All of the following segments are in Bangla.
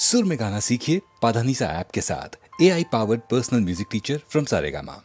सुर में गाना सीखिए पाधानीसा ऐप के साथ। AI powered personal music teacher from Saregama.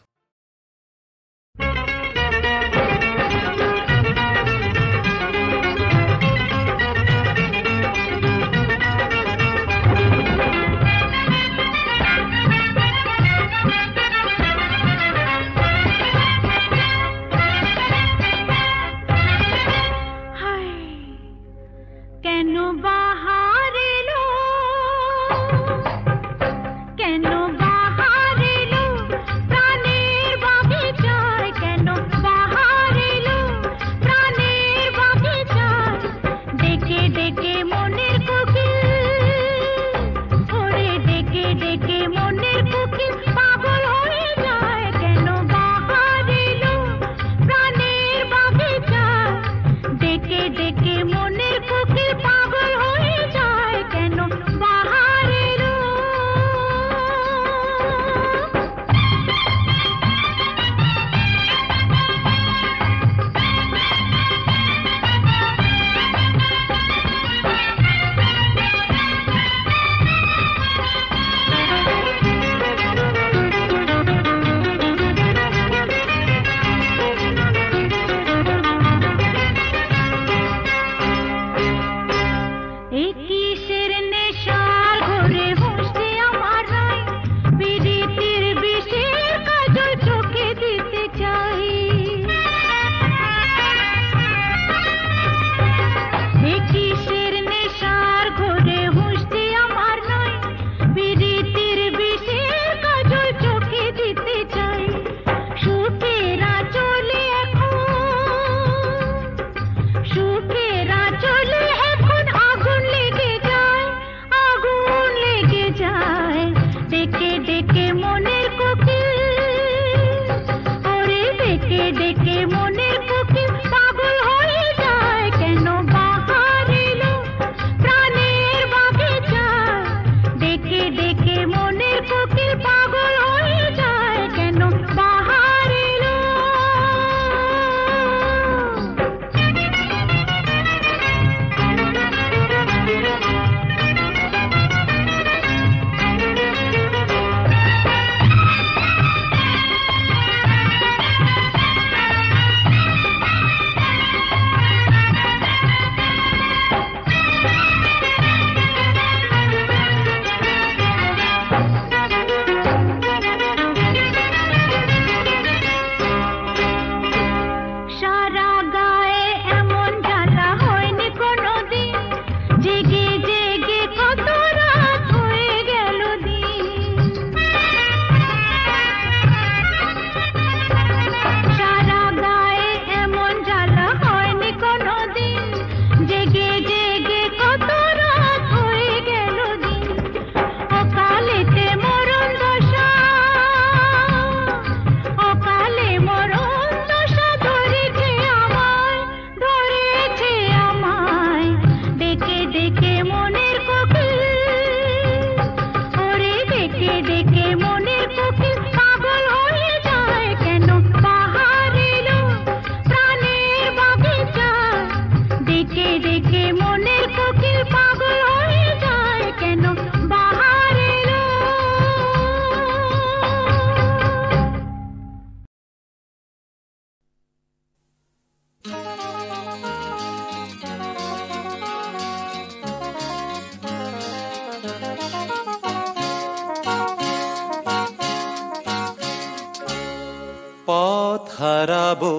হারাবো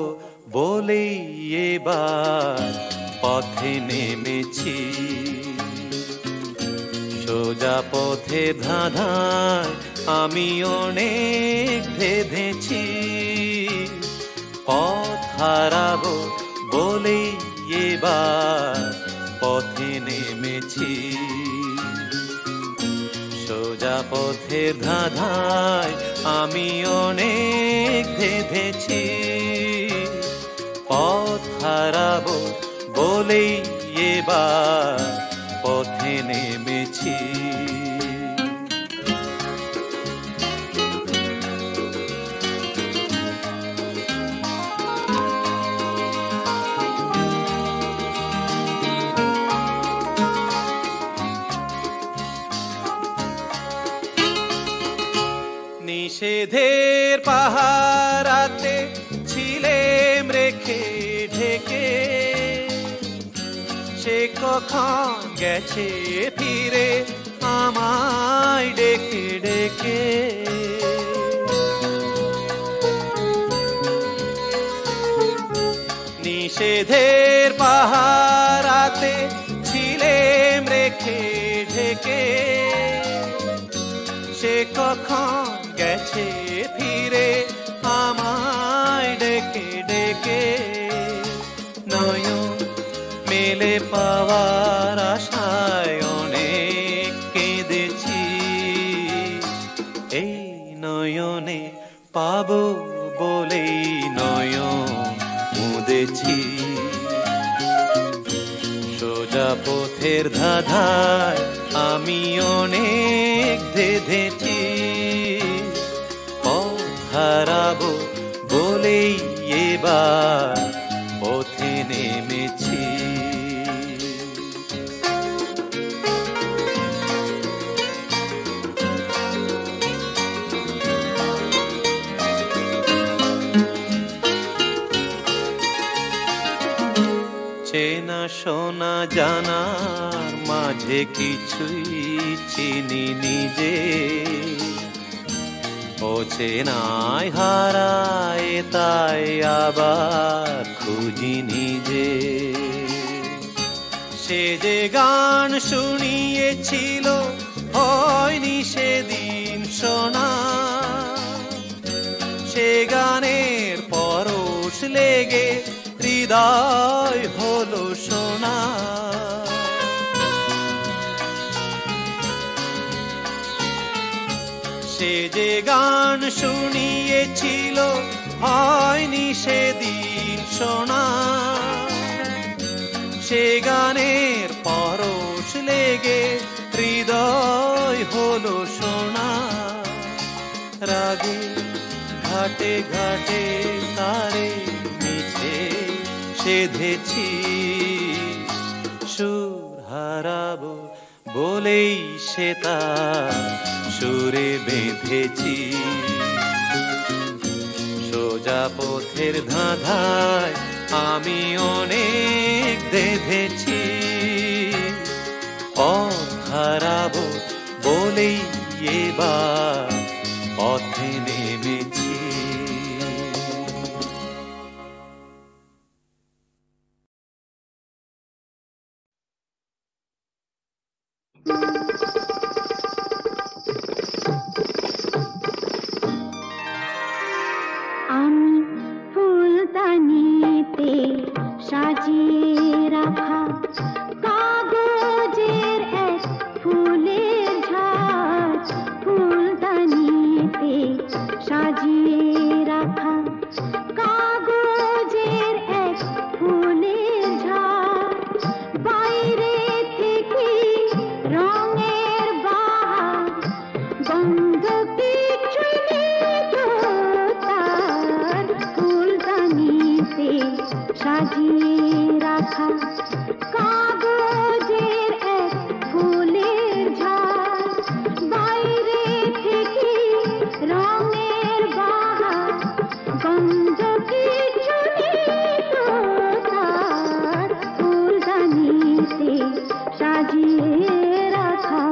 বলেই এবার পথে নেমেছি, সোজা পথে ধাঁধায় আমি অনেক ভেবেছি। পথ হারাবো বলেই এবার পথে নেমেছি, সোজা পথের ধাঁধায় আমি অনেক ভেবেছি। পথ হারাবো বলেই এবার পথে নেমেছি। নিষেধের পাহারাতে ছিলেম রেখে ঢেকে, সে কখন গেছে ফিরে আমায় ডেকে ডেকে। নিষেধের পাহারাতে ছিলেম রেখে ঢেকে, সে কখন গেছে ফিরে আমায় ডেকে ডেকে। নয়ন মেলে পাওয়ার আশায় অনেক কেঁদেছি, এই নয়নে পাবো বলেই নয়ন মুদেছি। সোজা পথের ধাঁধায় আমি অনেক ধেঁধেছি, পথ হারাবো বলেই এবার পথে নেমেছি। চেনা শোনা জানার মাঝে কিছুই চিনি নিজে, ও চেনায় হারায় তাই আবার খুঁজি নিজে। সে যে গান শুনিয়েছিল হয়নি সেদিন শোনা, সে গানের পরশ লেগে হৃদয় হলো সোনা। সে যে গান শুনিয়েছিল হয়নি সেদিন শোনা, সে গানের পরশ লেগে হৃদয় হলো সোনা। রাগে ঘাটে ঘাটে তারে মিছে সেধেছি, সুর হারাবো বলেই সে তার সুরে বেঁধেছি। সোজা পথের ধাঁধায় আমি অনেক ধেঁধেছি, পথ হারাবো বলেই এবার পথে নেমেছি। আমি ফুলদানিতে সাজিয়ে রাখা কাগজের এক ফুলের ঝাড়, ফুলদানিতে সাজিয়ে রাখা কাগজের এক ফুলের ঝাড়। বাইরে থেকে রঙের বাহার, গন্ধ কিছুই নেই তো তার, ফুলদানিতে সাজিয়ে রাখা কাগজের এক ফুলের ঝাড়। বাইরে থেকে রঙের বাহার, গন্ধ কিছু নেই তো তার, ফুলদানিতে সাজিয়ে রাখা।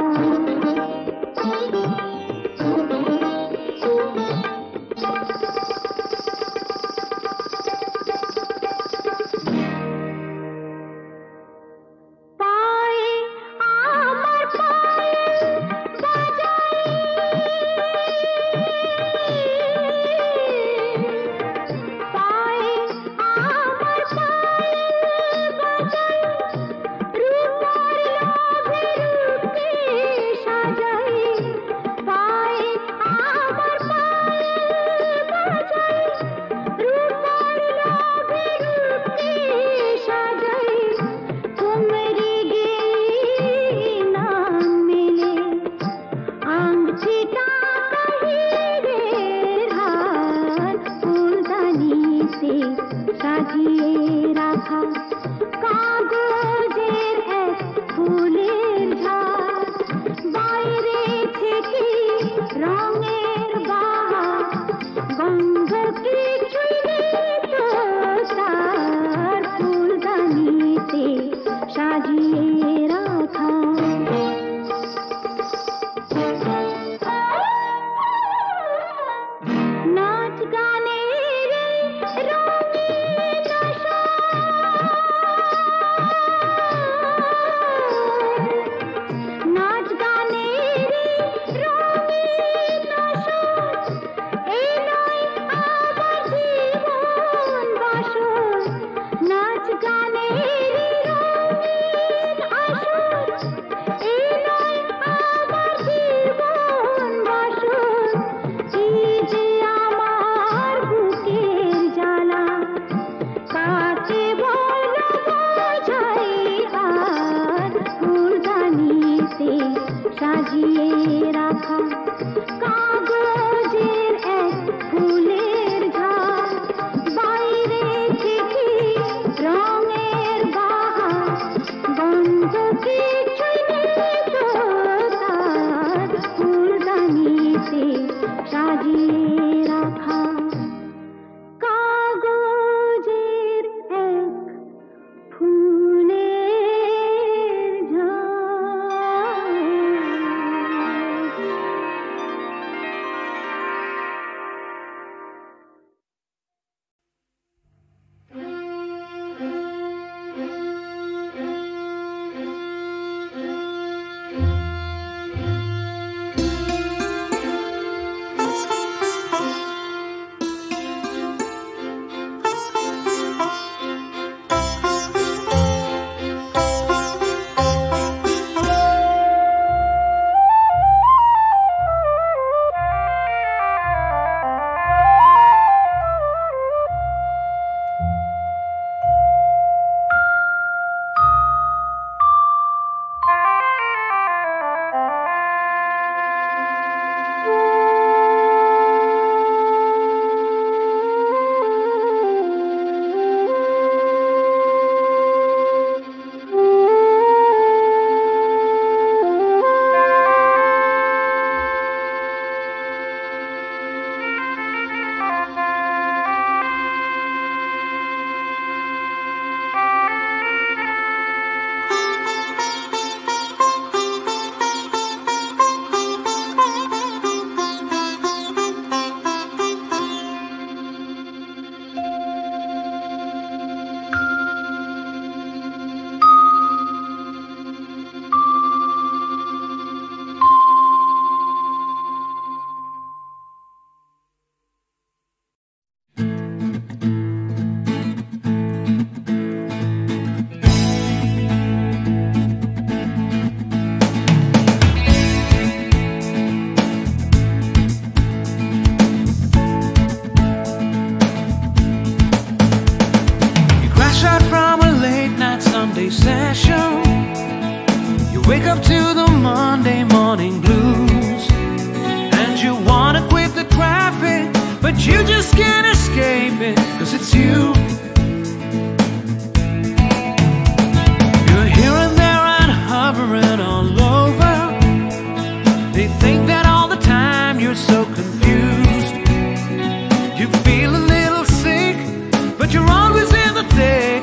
সাজিয়ে রাখা কাগজের এক ফুলের ঝাড় বাইরে চিঠি রঙের বাহার গন্ধ কিছুই নেই তো তার ফুলদানিতে সাজিয়ে রাখা কাগজের এক ফুলের ঝাড় Sunday session. You wake up to the Monday morning blues, and you wanna quit the traffic, but you just can't escape it, 'cause it's you. You're here and there and hovering all over. They think that all the time you're so confused. You feel a little sick, but you're always in the thick.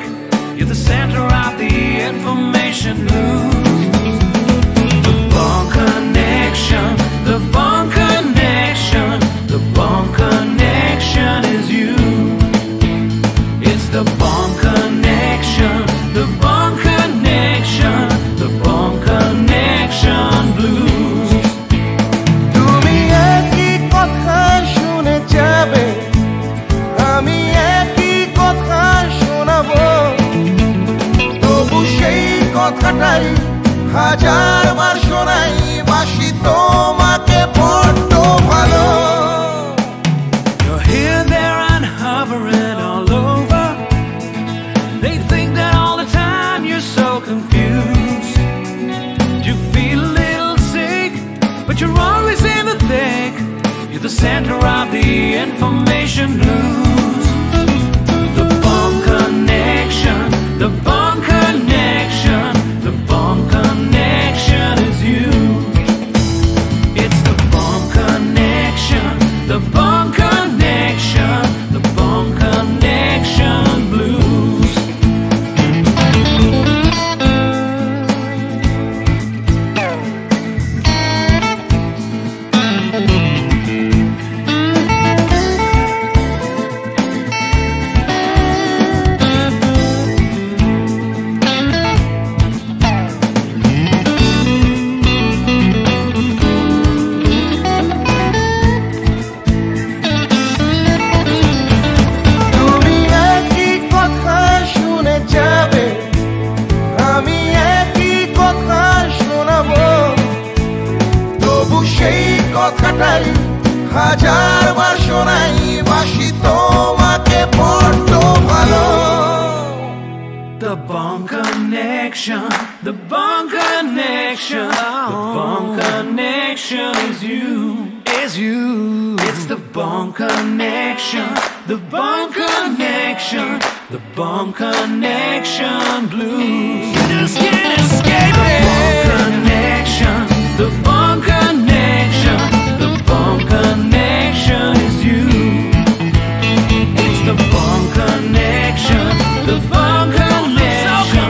You're the center of the information news. The Bond Connection, the Bond Connection, the Bond Connection is you. It's the Bond Connection, the Bond Connection, the Bond Connection blues. তুমি একই কথা শুনে যাবে, আমি একই কথা শোনাবো, তবু সেই কথাটাই হাজারবার শোনাই, বাসি তোমাকে বড্ড ভালো। You're here, there and hovering all over. They think that all the time you're so confused. You feel a little sick, but you're always in the thick. You're the center of the information news. The Bond Connection, the Bond Connection, the Bond Connection is you. It's the Bond Connection, the Bond Connection, the Bond Connection blues. তুমি একই কথা শুনে যাবে, আমি একই কথা শোনাবো, তবু সেই কথাটাই হাজারবার শোনাই, বাসি তোমাকে বড্ড ভালো। The Bond Connection, the Bond Connection. The Bond Connection is you. It's the Bond Connection. The Bond Connection. The Bond Connection blues. You just can't escape it. The Bond Connection. The Bond Connection. The Bond Connection is you. It's the Bond Connection. The Bond Connection.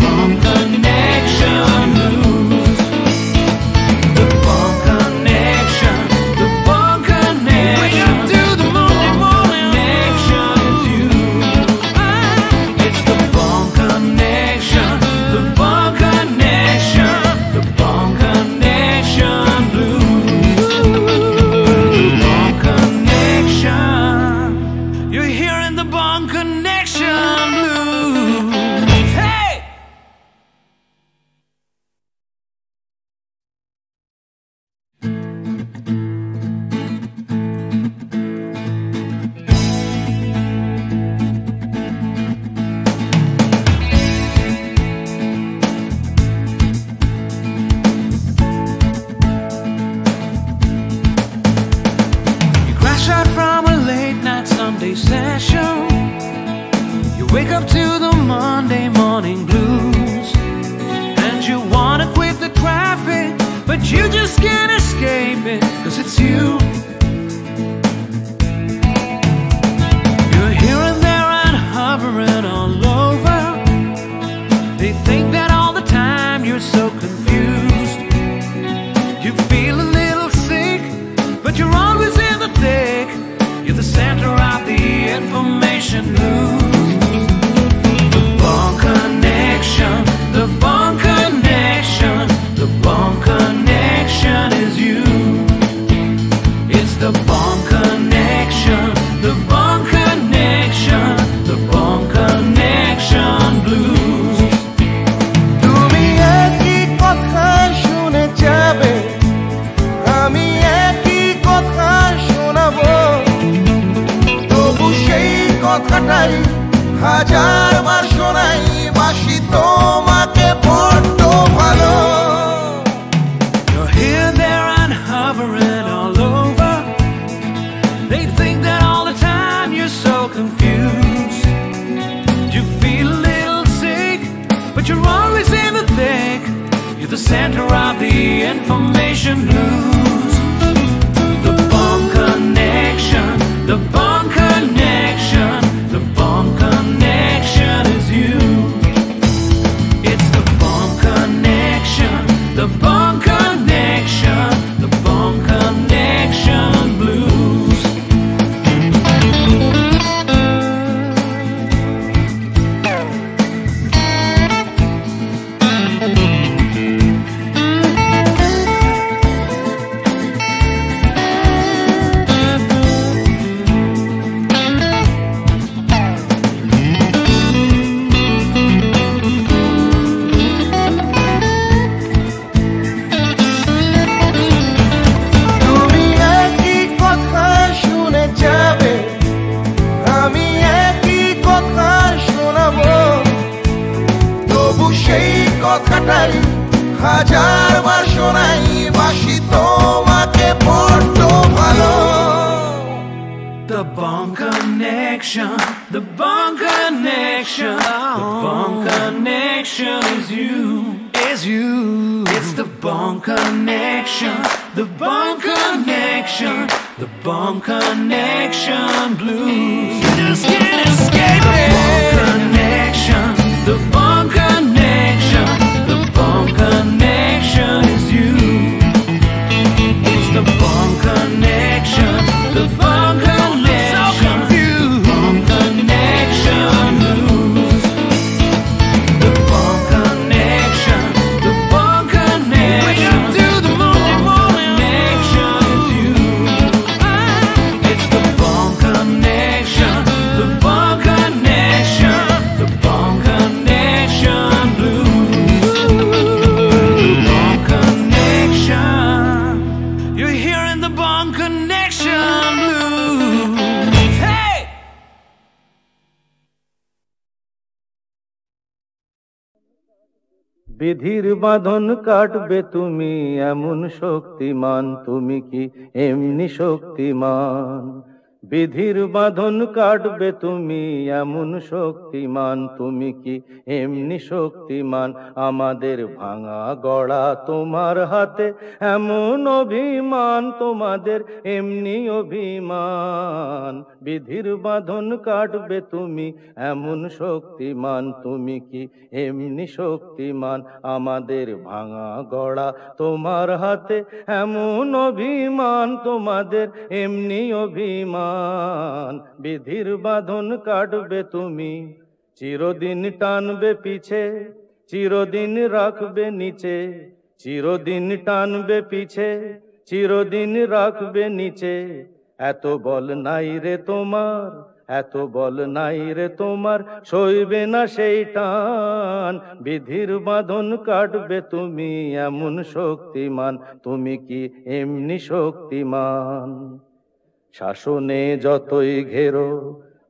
Bond Connection blues. The Bond Connection. The Bond Connection. Wake up to the Monday morning. Connection is you. It's the Bond Connection. The Bond Connection. The Bond Connection blues. The Bond Connection. You're hearing the Bond Connection blues. Hey! You crash out from a late night Sunday session. You wake up to the Monday morning blues, and you wanna quit the traffic, but you just can't escape it, 'cause it's you. You're here and there and hovering all over. They think that all the time you're so confused. You feel a little sick, but you're always in the thick. You're the center of the information news. The Bond Connection. The Bond Connection. The Bond Connection is you. It's the Bond Connection. The Bond Connection. The Bond Connection blues. তুমি একই কথা শুনে যাবে, আমি একই কথা শোনাবো, তবু সেই কথাটাই হাজারবার শোনাই, বাসি তোমাকে বড্ড ভালো। You're here, there, and hovering all over. They think that all the time you're so confused. You feel a little sick, but you're always in the thick. You're the center of the information news. The Bond Connection. The Bond Connection. The Bond Connection is you. It's the Bond Connection. The Bond Connection. The Bond Connection blues. তুমি একই কথা শুনে যাবে, আমি একই কথা শোনাবো, তবু সেই কথাটাই হাজারবার শোনাই, বাসি তোমাকে বড্ড ভালো। The Bond Connection. The Bond Connection. The Bond Connection is you. It's the Bond Connection. The Bond Connection. The Bond Connection blues. You just can't escape it. The Bond Connection. The Bond Connection. The Bond Connection is you. It's the Bond Connection. The Bond Connection. Bond Connection blues. The Bond Connection. The Bond Connection. Wake up to the Monday morning. Connection is you. It's the Bond Connection. The Bond Connection. The Bond Connection. বিধির বাঁধন কাটবে তুমি এমন শক্তিমান, তুমি কি এমনি শক্তিমান? বিধির বাঁধন কাটবে তুমি এমন শক্তিমান, তুমি কি এমনি শক্তিমান? আমাদের ভাঙা গড়া তোমার হাতে এমন অভিমান, তোমাদের এমনি অভিমান। বিধির বাঁধন কাটবে তুমি এমন শক্তিমান, তুমি কি এমনি শক্তিমান? আমাদের ভাঙা গড়া তোমার হাতে এমন অভিমান, তোমাদের এমনি অভিমান। বিধির বাঁধন কাটবে তুমি, চিরদিন টানবে পিছে, চিরদিন রাখবে নিচে। চিরদিন টানবে পিছে, চিরদিন রাখবে নিচে। এত বল নাই রে তোমার, এত বল নাই রে তোমার, সইবে না সেই টান। বিধির বাঁধন কাটবে তুমি এমন শক্তিমান, তুমি কি এমনি শক্তিমান? শাসনে যতই ঘেরো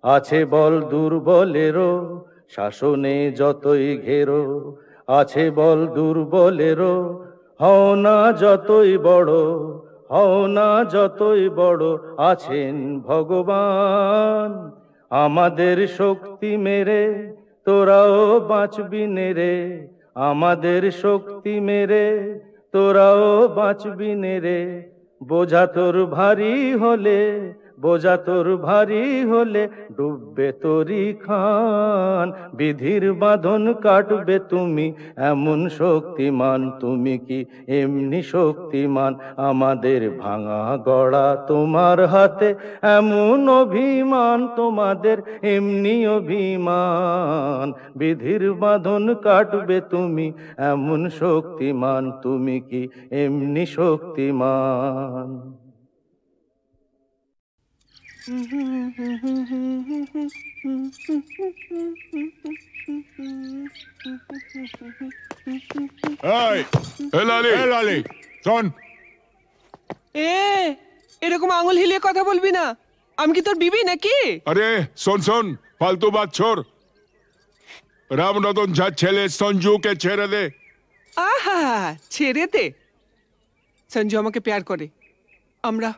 আছে বল দুর্বলেরও, শাসনে যতই ঘেরো আছে বল দুর্বলেরও। হও না যতই বড়, হও না যতই বড়, আছেন ভগবান। আমাদের শক্তি মেরে তোরাও বাঁচবি নেরে, আমাদের শক্তি মেরে তোরাও বাঁচবি নেরে। বোঝা তোর ভারী হলে, বোঝা তোর ভারী হলে, ডুববে তোরি খান। বিধির বাঁধন কাটবে তুমি এমন শক্তিমান, তুমি কি এমনি শক্তিমান? আমাদের ভাঙা গড়া তোমার হাতে এমন অভিমান, তোমাদের এমনি অভিমান। বিধির বাঁধন কাটবে তুমি এমন শক্তিমান, তুমি কি এমনি শক্তিমান? লালি শোন, এরকম আঙুল হিলিয়ে কথা বলবি না। আমি কি তোর বিবি নাকি? আরে শোন শোন, ফালতু বাত ছোড়। রামরতন ঝা ছেলে সঞ্জুকে ছেড়ে দে। আহা, ছেড়ে দে। সঞ্জু আমাকে প্যার করে। আমরা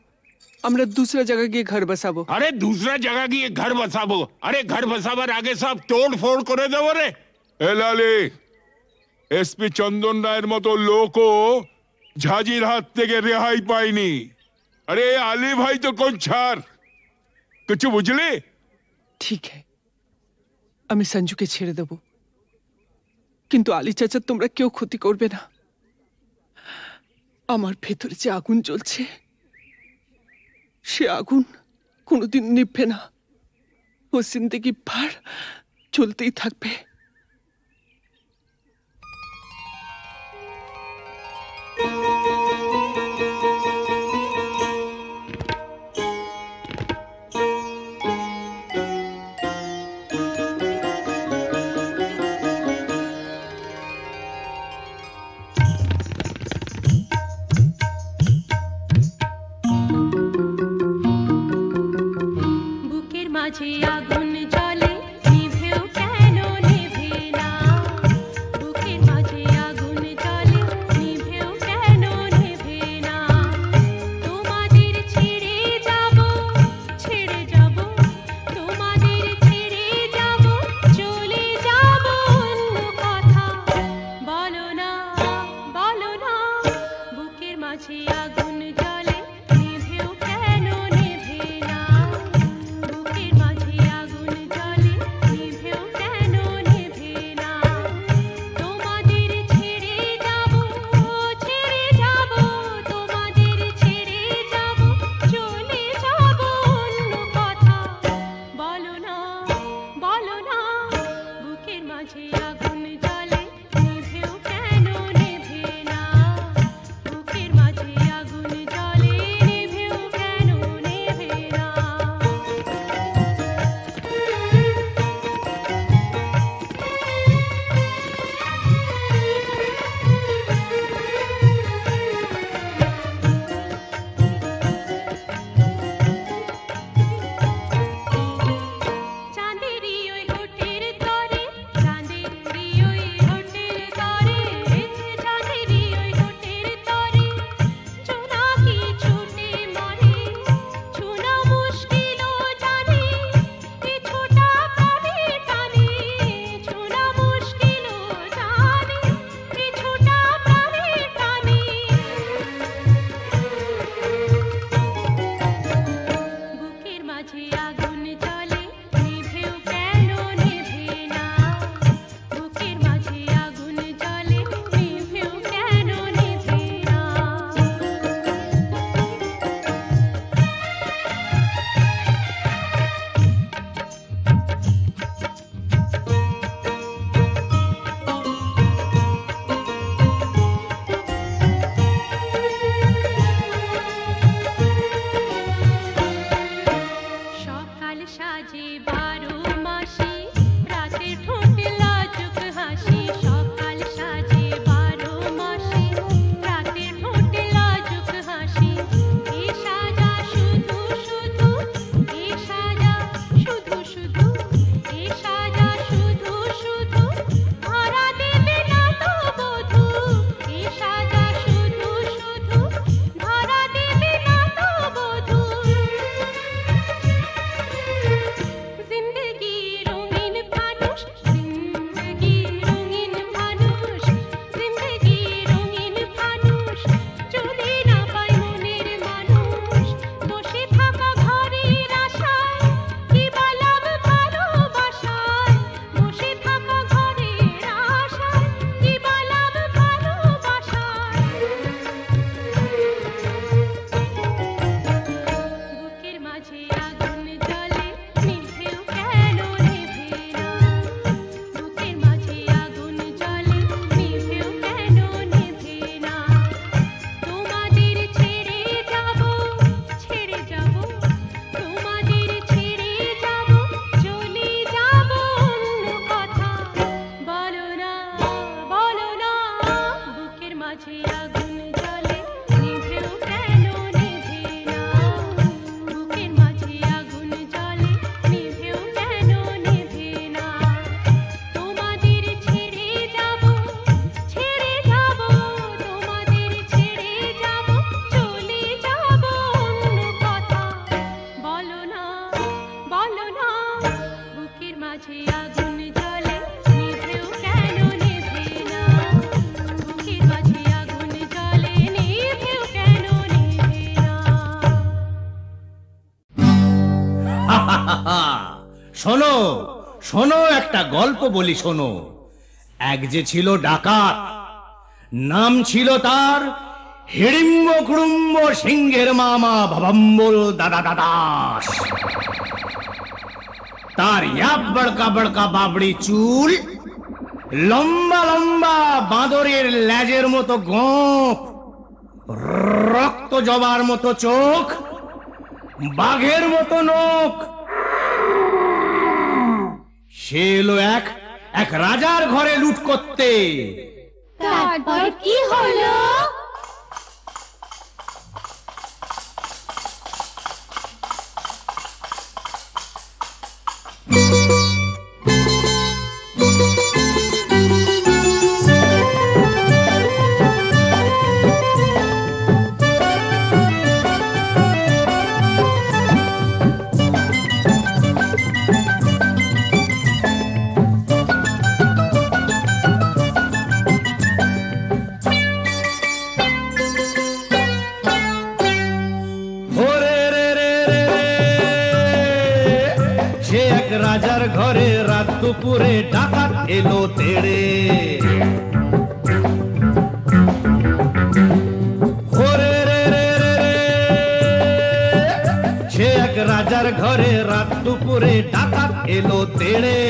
दूसरा जगह গিয়ে ঘর বসাবো। আরে दूसरा जगह গিয়ে ঘর বসাবো? আরে ঘর বসাবার আগে সব তোড় ফোড় করে দেবো রে। এ লালি, এসপি চন্দন রায়ের মতো লোকও ঝাঁঝির হাত থেকে রেহাই পায়নি। আরে আলী ভাই তো কোন ছাড়, কিছু বুঝলি? ঠিক है, আমি সঞ্জুকে ছেড়ে দেব, কিন্তু আলী চাচা তোমরা কেউ ক্ষতি করবে না। আমার ভেতরে যে আগুন জ্বলছে, সে আগুন কোনোদিন নিভবে না। ও জিন্দেগি ভর জ্বলতেই থাকবে। আগুন জ্বলে নিভেও কেন নিভে না, বুকের মাঝে আগুন জ্বলে নিভেও কেন নিভে না। তোমাদের ছেড়ে যাব, ছেড়ে যাব, তোমাদের ছেড়ে যাব, চলে যাব অন্য কথা বলো না, বলো না। বুকের মাঝে আগুন জ্বলে নিভেও কেন নিভে না, বুকের মাঝে আগুন জ্বলে নিভেও কেন নিভে না। তোমাদের ছেড়ে যাব, ছেড়ে যাব, তোমাদের ছেড়ে যাব, চলে যাব অন্য কথা বলো না, বলো না। বুকের মাঝে আগুন জ্বলে নিভেও কেন নিভে না, বুকের মাঝে আগুন জ্বলে শোনো শোনো, একটা গল্প বলি শোনো। এক যে ছিল ডাকাত, নাম ছিল তার হিড়িম্ব কুড়ুম্ব সিংহের মামা ভবম্বল দাদা দাদাস। তার ইয়াব বড়কা বড়কা বাবড়ি চুল, লম্বা লম্বা বাঁদরের লেজের মতো গোঁফ, রক্ত জবার মতো চোখ, বাঘের মতো নখ। সে এলো এক রাজার ঘরে লুট করতে। তারপর কি হলো? রাজার ঘরে রাত দুপুরে ডাকাত এলো তেড়ে। সে এক রাজার ঘরে রাত দুপুরে ডাকাত এলো তেড়ে।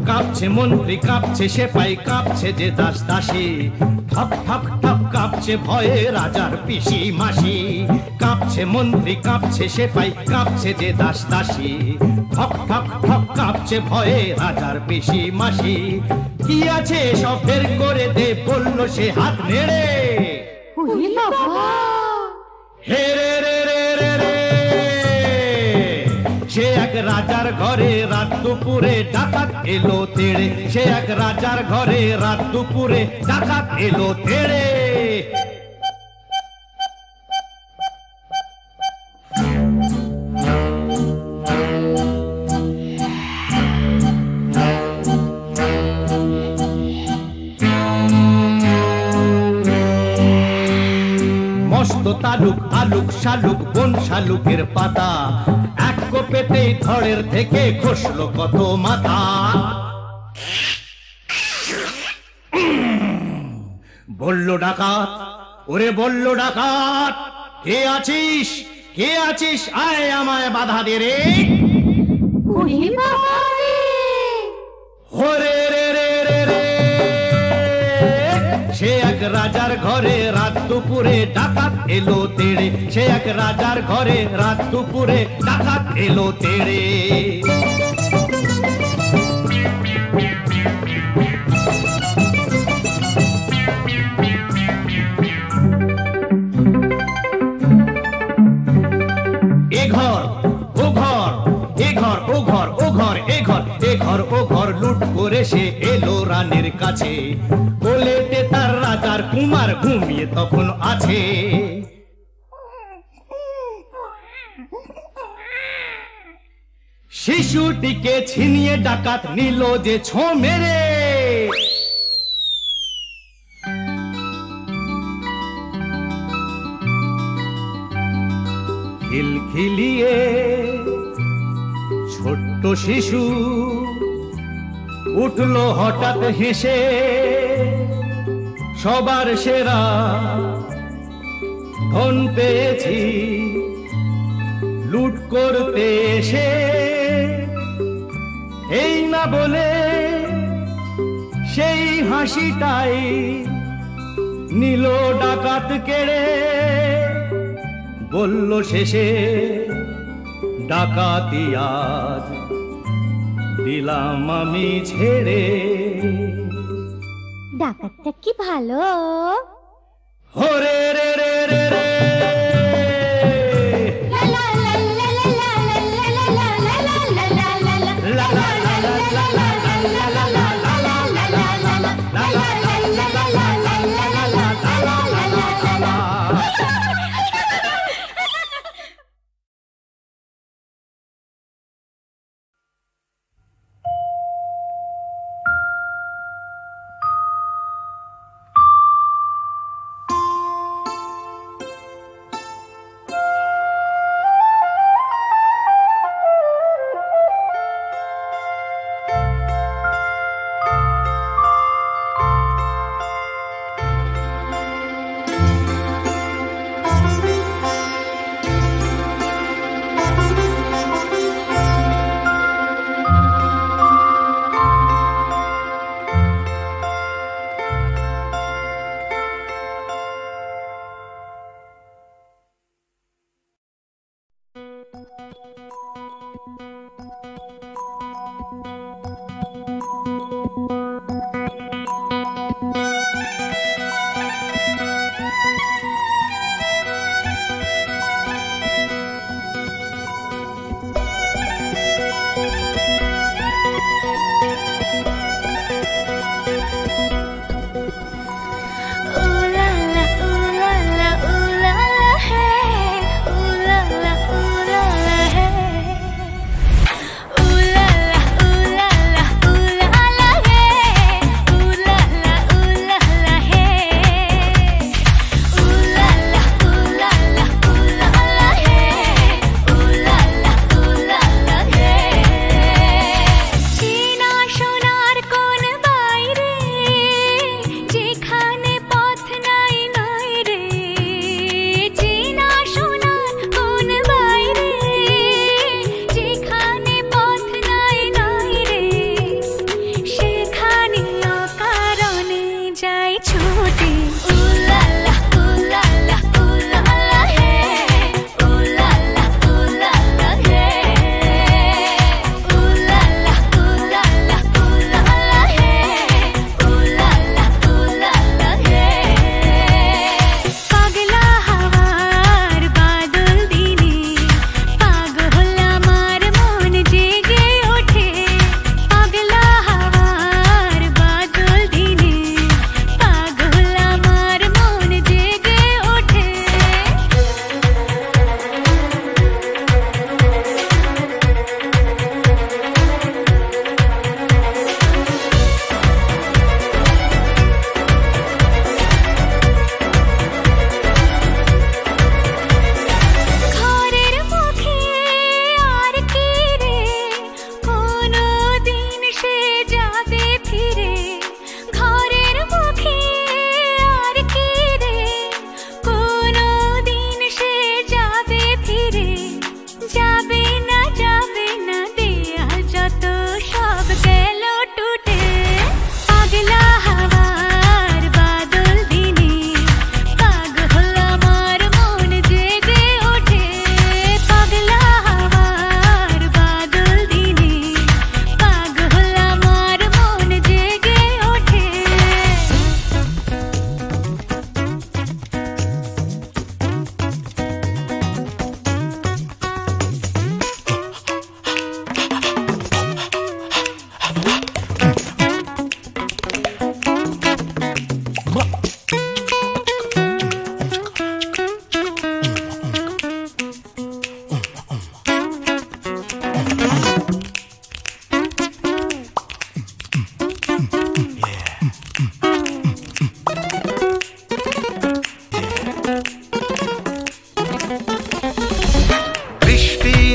কাঁপছে মন্ত্রী, কাঁপছে সেপাই, কাঁপছে যে দাস দাসী, ঠক ঠক ঠক কাঁপছে ভয়ে রাজার পিসি মাসি। কাঁপছে মন্ত্রী, কাঁপছে সেপাই, কাঁপছে যে দাস দাসী, ঠক ঠক ঠক কাঁপছে ভয়ে রাজার পিসি মাসি। কি আছে সব বের করে দে, বলল সে হাত নেড়ে। হে রে রে রে রে রে, সে এক রাজার ঘরে রাত দুপুরে ডাকাত এলো তেড়ে। সে এক রাজার ঘরে রাত দুপুরে ডাকাত এলো তেড়ে। মস্ত তালুক আলুক শালুক বন শালুকের পাতা, এক কোপেতেই ধড়ের থেকে খসলো কত মাথা। বলল ডাকাত, ওরে বলল ডাকাত, কে আছিস কে আছিস, আয় আমায় বাধা দে রে। ওরে রে রে রে রে, সে এক রাজার ঘরে রাত দুপুরে ডাকাত এলো তেড়ে। সে এক রাজার ঘরে রাত দুপুরে ডাকাত এলো তেড়ে। এ ঘর ও ঘর, এ ঘর ও ঘর, ও ঘর এ ঘর, এ ঘর ও ঘর লুট করে সে এলো রানীর কাছে। কোলেতে তার রাজার কুমার ঘুমিয়ে তখন আছে। শিশুটিকে ছিনিয়ে ডাকাত নিল যে ছো মেরে। খিলখিলিয়ে ছোট্ট শিশু উঠলো হঠাৎ হেসে, সবার সেরা ধন পেয়েছি লুট করতে এসে। এই না বলে সেই হাসিটাই নিল ডাকাত কেড়ে। বলল শেষে ডাকাতি আজ দিলাম আমি ছেড়ে। ডাকাতটা কি ভালো। হরে রে রে রে রে,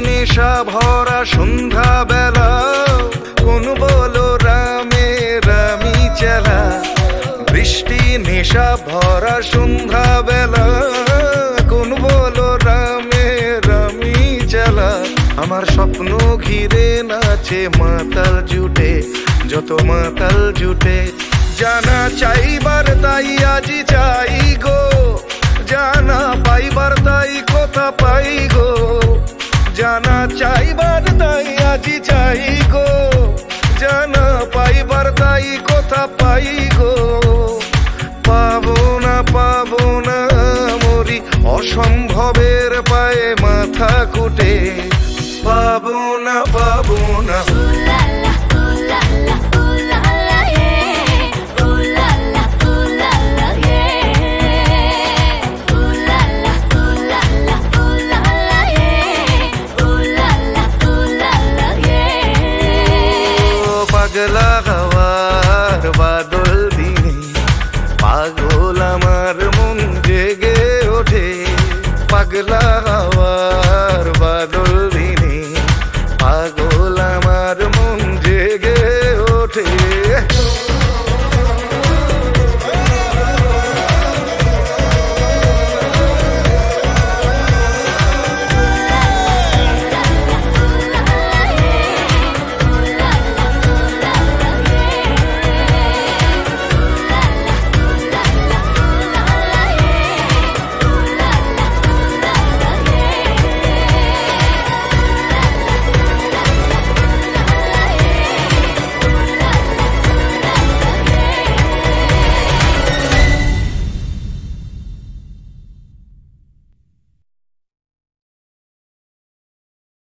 নেশা ভরা সন্ধ্যা বেলা কোন বলো রামে রামি চালা বৃষ্টি নেশা ভরা সন্ধ্যা বেলা কোন বলো রামে রামি চালা আমার স্বপ্ন ঘিরে নাচে মাতাল জুটে যত মাতাল জুটে জানা চাইবার তাই আজি চাই গো জানা পাইবার তাই কথা পাই গো জানা চাইবার তাই আজি চাই গো জানা পাইবার তাই কথা পাই গো পাবো না মরি অসম্ভবের পায়ে মাথা কুটে পাবো না পাগলা হাওয়ার বাদল দিনে পাগল আমার মন জেগে ওঠে পাগলা হাওয়া